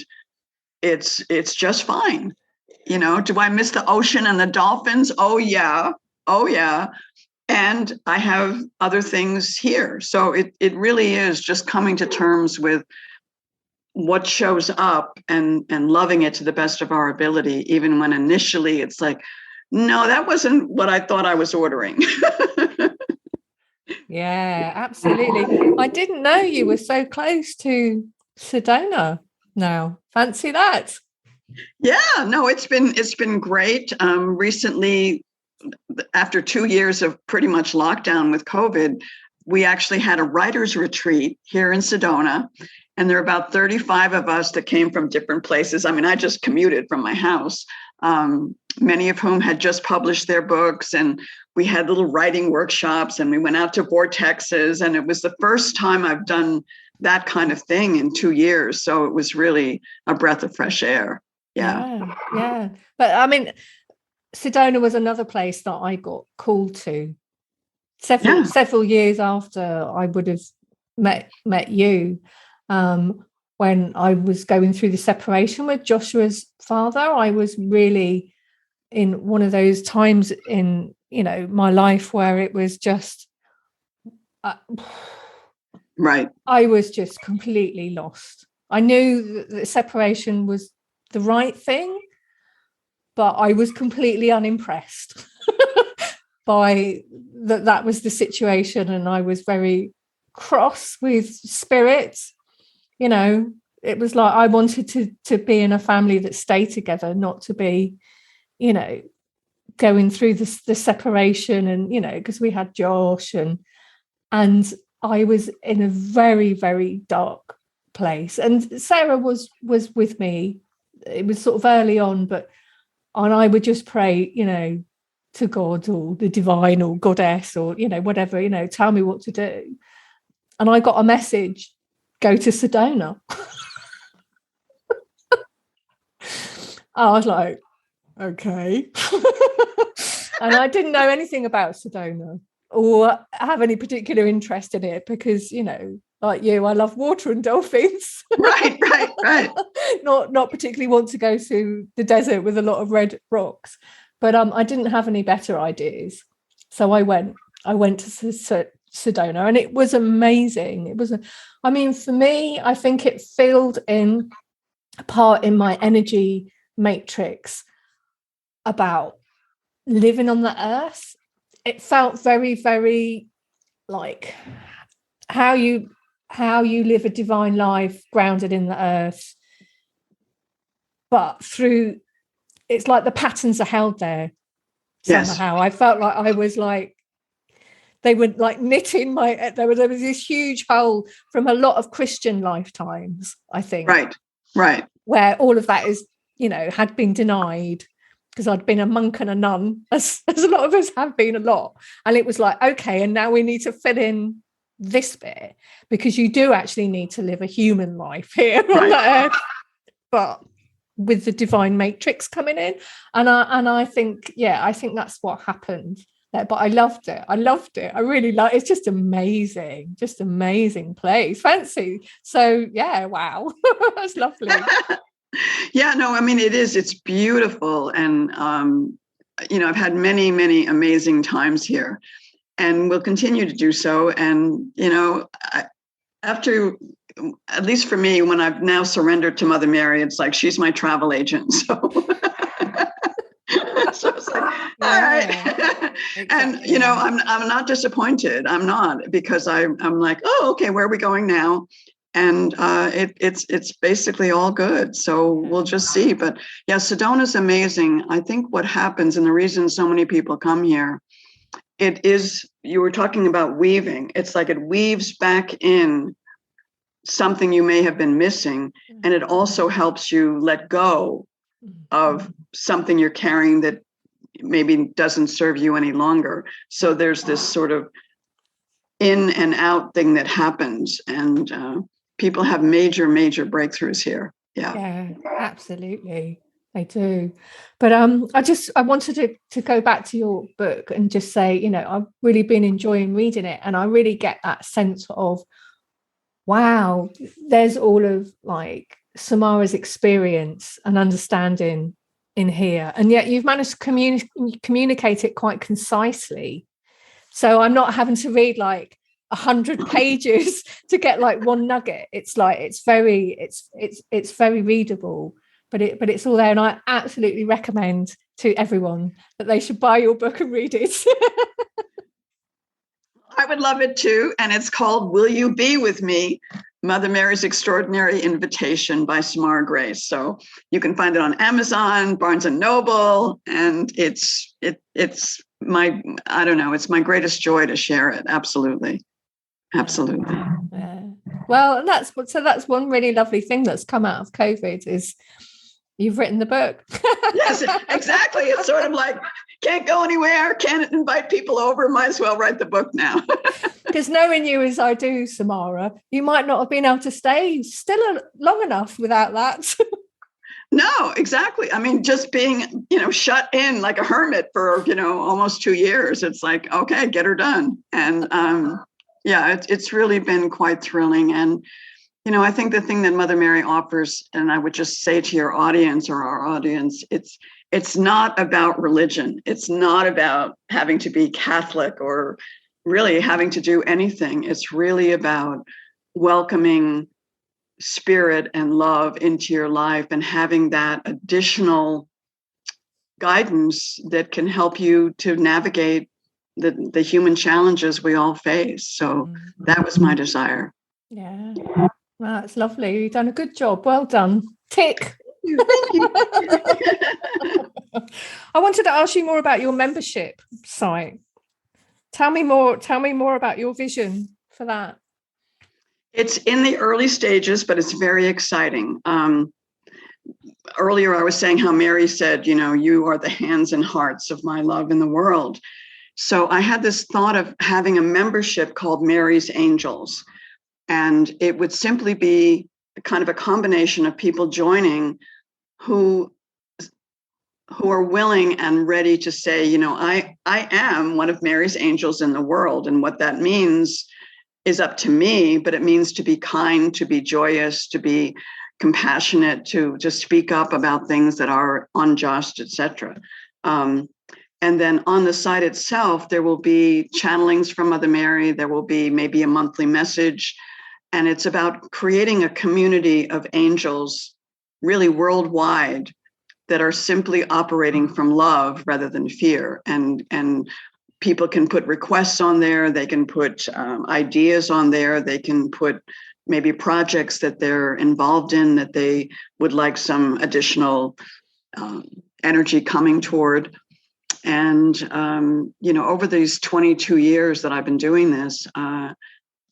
it's just fine. Do I miss the ocean and the dolphins? Oh yeah. And I have other things here. So it really is just coming to terms with what shows up and loving it to the best of our ability, even when initially it's like, no, that wasn't what I thought I was ordering. Yeah, absolutely. I didn't know you were so close to Sedona now. Fancy that. Yeah, no, it's been great. Recently, after 2 years of pretty much lockdown with COVID, we actually had a writer's retreat here in Sedona. And there are about 35 of us that came from different places. I mean, I just commuted from my house, many of whom had just published their books. And we had little writing workshops, and we went out to vortexes. And it was the first time I've done that kind of thing in 2 years. So it was really a breath of fresh air. Yeah. But I mean, Sedona was another place that I got called to several years after I would have met you. When I was going through the separation with Joshua's father, I was really in one of those times in my life where it was just right. I was just completely lost. I knew that separation was the right thing, but I was completely unimpressed by that was the situation, and I was very cross with spirit. It was like I wanted to be in a family that stayed together, not to be, going through the separation, and because we had Josh and I was in a very, very dark place, and Sarah was with me. It was sort of early on, and I would just pray, to God or the divine or goddess or, whatever, tell me what to do. And I got a message, go to Sedona. I was like, okay. And I didn't know anything about Sedona or have any particular interest in it because, like you, I love water and dolphins. Right. Not particularly want to go to the desert with a lot of red rocks. But I didn't have any better ideas. So I went to Sedona, and it was amazing. It was, for me, I think it filled in a part in my energy matrix about living on the earth. It felt very, very like how you live a divine life grounded in the earth, but through, it's like the patterns are held there somehow. Yes. I felt like I was like, they were like knitting there was this huge hole from a lot of Christian lifetimes, I think. Right. Where all of that is, had been denied because I'd been a monk and a nun, as a lot of us have been a lot. And it was like, okay, and now we need to fill in this bit because you do actually need to live a human life here on the earth. But with the divine matrix coming in. And I think, I think that's what happened there. But I loved it. I really love it. It's just amazing place. Fancy. So yeah, wow. That's lovely. Yeah, no, I mean, it's beautiful. And, I've had many, many amazing times here, and will continue to do so. And, after, at least for me, when I've now surrendered to Mother Mary, it's like she's my travel agent. So, so it's like, all right. Exactly. And, I'm not disappointed. I'm not, because I'm like, oh, okay, where are we going now? And it's basically all good. So we'll just see. But yeah, Sedona's amazing. I think what happens, and the reason so many people come here, you were talking about weaving. It's like it weaves back in something you may have been missing. And it also helps you let go of something you're carrying that maybe doesn't serve you any longer. So there's this sort of in and out thing that happens. And people have major breakthroughs here. Yeah, absolutely. They do. But I wanted to go back to your book and just say, I've really been enjoying reading it, and I really get that sense of, wow, there's all of like Samarah's experience and understanding in here, and yet you've managed to communicate it quite concisely. So I'm not having to read like 100 pages to get like one nugget. It's like it's very readable, but it's all there. And I absolutely recommend to everyone that they should buy your book and read it. I would love it too. And it's called Will You Be With Me? Mother Mary's Extraordinary Invitation by Samarah Grace. So you can find it on Amazon, Barnes and Noble, and it's my greatest joy to share it. Absolutely. Yeah. Well, that's one really lovely thing that's come out of COVID is you've written the book. Yes, exactly. It's sort of like, can't go anywhere, can't invite people over, might as well write the book now. Because knowing you as I do, Samarah, you might not have been able to stay still long enough without that. No, exactly. I mean, just being, shut in like a hermit for, almost 2 years. It's like, okay, get her done. And it's really been quite thrilling. And, I think the thing that Mother Mary offers, and I would just say to your audience or our audience, it's not about religion. It's not about having to be Catholic or really having to do anything. It's really about welcoming spirit and love into your life and having that additional guidance that can help you to navigate the human challenges we all face. So that was my desire. Yeah. Well, that's lovely. You've done a good job. Well done. Tick. Thank you. I wanted to ask you more about your membership site. Tell me more about your vision for that. It's in the early stages, but it's very exciting. Earlier, I was saying how Mary said, you are the hands and hearts of my love in the world. So I had this thought of having a membership called Mary's Angels. And it would simply be kind of a combination of people joining who are willing and ready to say, I am one of Mary's angels in the world. And what that means is up to me, but it means to be kind, to be joyous, to be compassionate, to just speak up about things that are unjust, etc. And then on the site itself, there will be channelings from Mother Mary. There will be maybe a monthly message. And it's about creating a community of angels really worldwide that are simply operating from love rather than fear. And people can put requests on there. They can put ideas on there. They can put maybe projects that they're involved in that they would like some additional energy coming toward. And, over these 22 years that I've been doing this,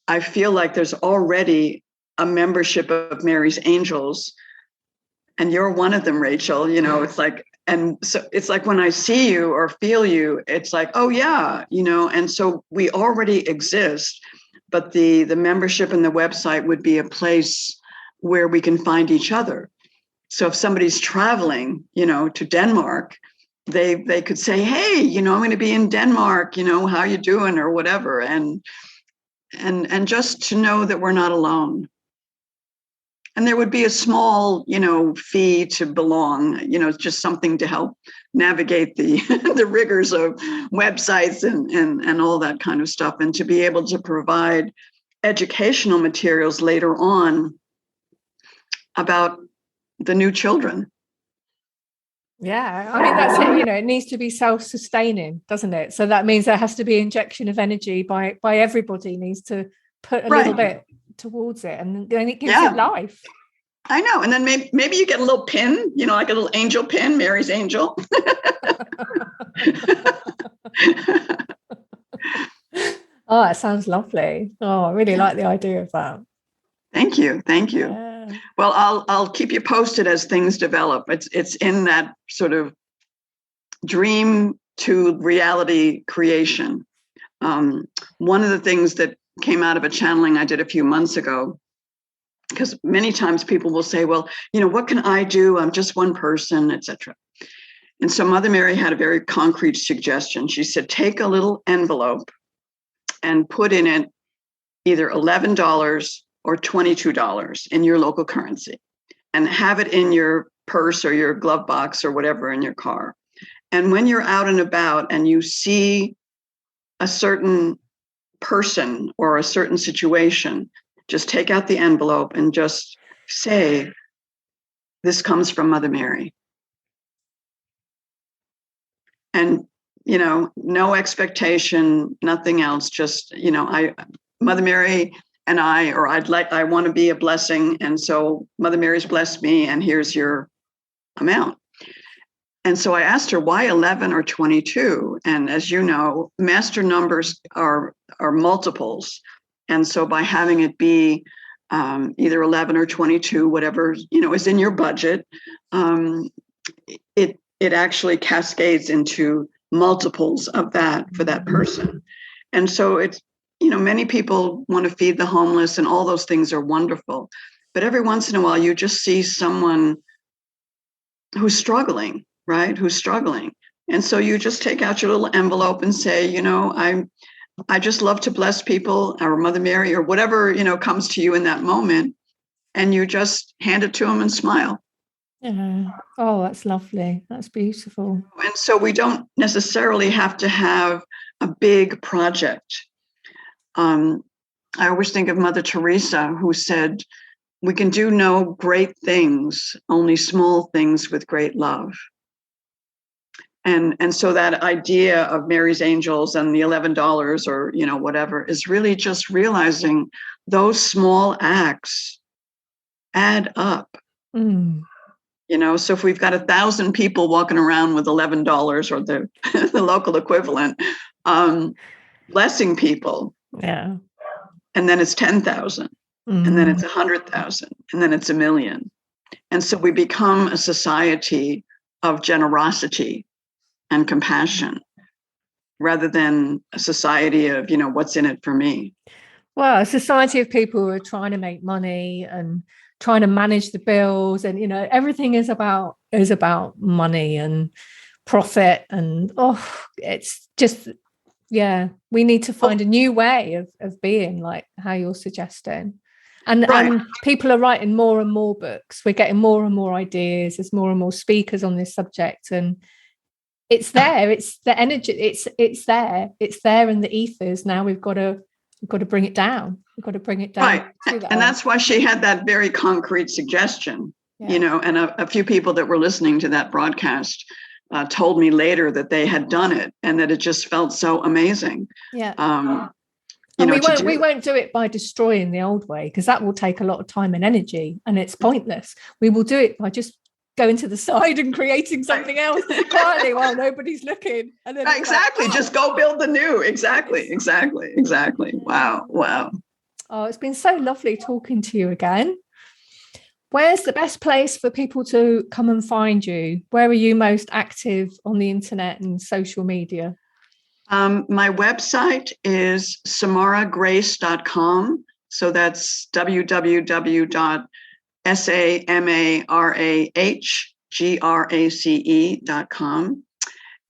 I feel like there's already a membership of Mary's Angels, and you're one of them, Rachel. It's like, and so it's like when I see you or feel you, it's like, oh yeah, and so we already exist, but the membership and the website would be a place where we can find each other. So if somebody's traveling, to Denmark, they could say, hey, I'm going to be in Denmark, how you doing or whatever. And just to know that we're not alone. And there would be a small, fee to belong, just something to help navigate the the rigors of websites and all that kind of stuff. And to be able to provide educational materials later on about the new children. Yeah, I mean, that's it. It needs to be self-sustaining, doesn't it? So that means there has to be injection of energy by everybody needs to put a little bit towards it, and then it gives it life. I know. And then maybe you get a little pin, like a little angel pin, Mary's angel. Oh, that sounds lovely. Oh, I really like the idea of that. Thank you. Yeah. Well, I'll keep you posted as things develop. It's in that sort of dream to reality creation. One of the things that came out of a channeling I did a few months ago, because many times people will say, well, what can I do? I'm just one person, etc. And so Mother Mary had a very concrete suggestion. She said, take a little envelope and put in it either $11 or $22 in your local currency, and have it in your purse or your glove box or whatever in your car. And when you're out and about and you see a certain person or a certain situation, just take out the envelope and just say, this comes from Mother Mary. And, no expectation, nothing else, just, Mother Mary and I want to be a blessing. And so Mother Mary's blessed me, and here's your amount. And so I asked her, why 11 or 22? And as you know, master numbers are multiples. And so by having it be either 11 or 22, whatever, is in your budget, it actually cascades into multiples of that for that person. And so it's, many people want to feed the homeless, and all those things are wonderful. But every once in a while, you just see someone who's struggling, right? Who's struggling. And so you just take out your little envelope and say, I just love to bless people, or Mother Mary, or whatever, comes to you in that moment. And you just hand it to them and smile. Yeah. Oh, that's lovely. That's beautiful. And so we don't necessarily have to have a big project. I always think of Mother Teresa, who said, we can do no great things, only small things with great love. And so that idea of Mary's angels and the $11 or, whatever, is really just realizing those small acts add up. So if we've got 1,000 people walking around with $11 or the local equivalent, blessing people. Yeah. And then it's 10,000, and then it's 100,000, and then it's 1 million. And so we become a society of generosity and compassion, rather than a society of, what's in it for me. Well, a society of people who are trying to make money and trying to manage the bills, and everything is about money and profit, and it's just, we need to find a new way of being, like how you're suggesting. And people are writing more and more books. We're getting more and more ideas. There's more and more speakers on this subject, and it's there. It's the energy. It's there. It's there in the ethers. Now we've got to bring it down. We've got to bring it down. Right. And that's why she had that very concrete suggestion, and a few people that were listening to that broadcast told me later that they had done it, and that it just felt so amazing. Yeah. And we won't do it by destroying the old way, because that will take a lot of time and energy, and it's pointless. We will do it by just going to the side and creating something else quietly while nobody's looking. And then exactly. Just go build the new. Exactly. Wow. Oh, it's been so lovely talking to you again. Where's the best place for people to come and find you? Where are you most active on the internet and social media? My website is samarahgrace.com. So that's www.samarah, SamarahGrace.com.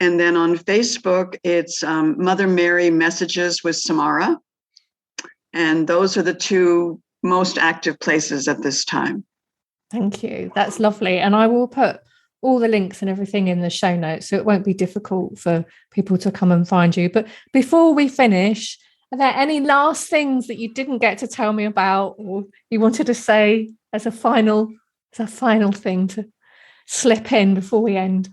And then on Facebook, it's Mother Mary Messages with Samarah. And those are the two most active places at this time. Thank you. That's lovely. And I will put all the links and everything in the show notes, so it won't be difficult for people to come and find you. But before we finish, are there any last things that you didn't get to tell me about, or you wanted to say as a final thing to slip in before we end?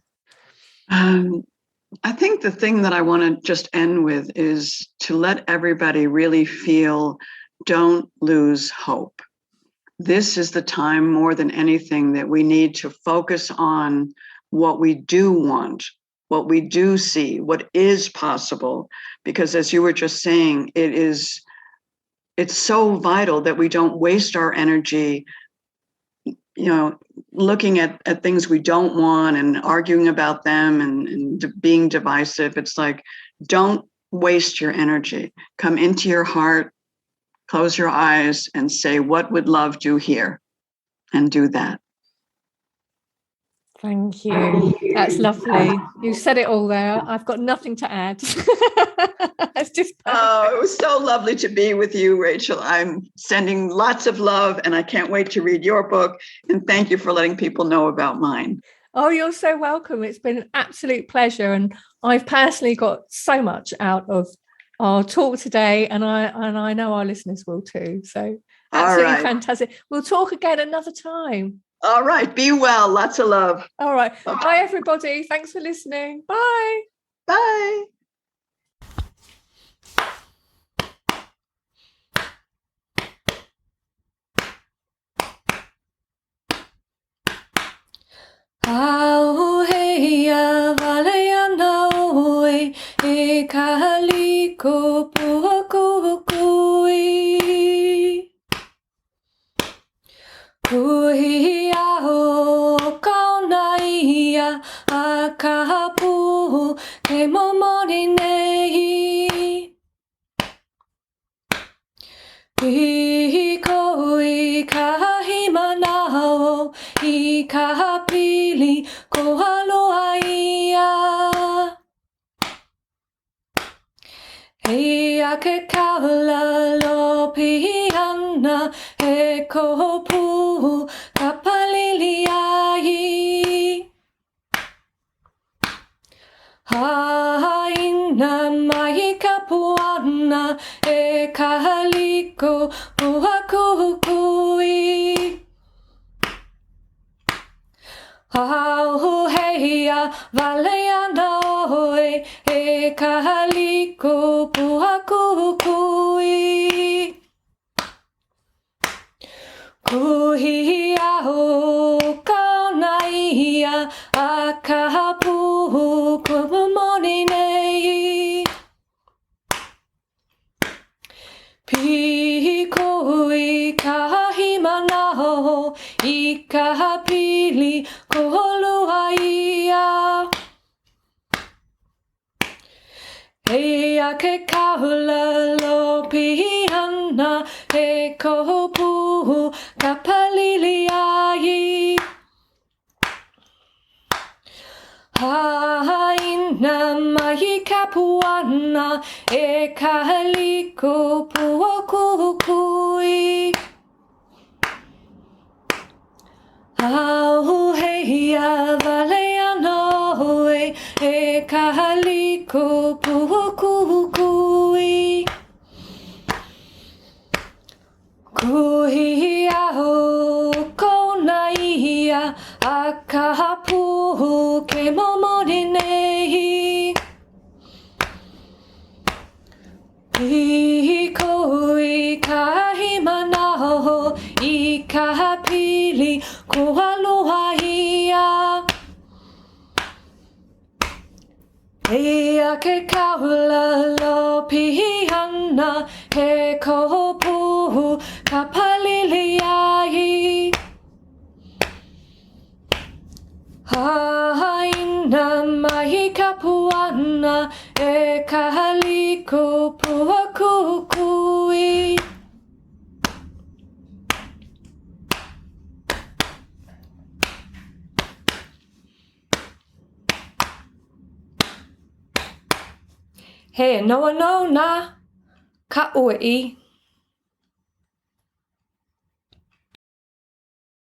I think the thing that I want to just end with is to let everybody really feel, don't lose hope. This is the time more than anything that we need to focus on what we do want, what we do see, what is possible. Because as you were just saying, it's so vital that we don't waste our energy, looking at things we don't want and arguing about them and being divisive. It's like, don't waste your energy. Come into your heart, close your eyes and say, what would love do here? And do that. Thank you. That's lovely. You said it all there. I've got nothing to add. It's just perfect. Oh, it was so lovely to be with you, Rachel. I'm sending lots of love and I can't wait to read your book. And thank you for letting people know about mine. Oh, you're so welcome. It's been an absolute pleasure. And I've personally got so much out of our talk today, and I know our listeners will too. So absolutely fantastic. We'll talk again another time. All right. Be well. Lots of love. All right. Bye, everybody. Thanks for listening. Bye. Bye. Auheia valeana oe e kahaliko puakukui. Kuhia o kaunaia a kahapu ke momori nei. Piko I kahimanao I kahapili ko haloa ia. Hea ke kaula lopi ana he kopu kapalili ai. Haina mai kapuana e kahaliko puakukui. Auheia valeana oe e kahaliko puakukui. Kuhia o kaunaia a kahapu kumamoni nei. Piko I kahimanao I kahapili ko holua ia. Hea ke kaula lopi ana he kopu kapalili ai. Haina mai kapuana e kahaliko puakukui. Auheia valeana oe e kahaliko puakukui. Kuhia o kaunaia a kahapu ke momori nei. Piko I kahimanao I kahapili ko aloha ia. Hea ke kaula lopi ana he kopu kapalili ai. Haina mai kapuana e kahaliko puakukui. He noa no na ka ui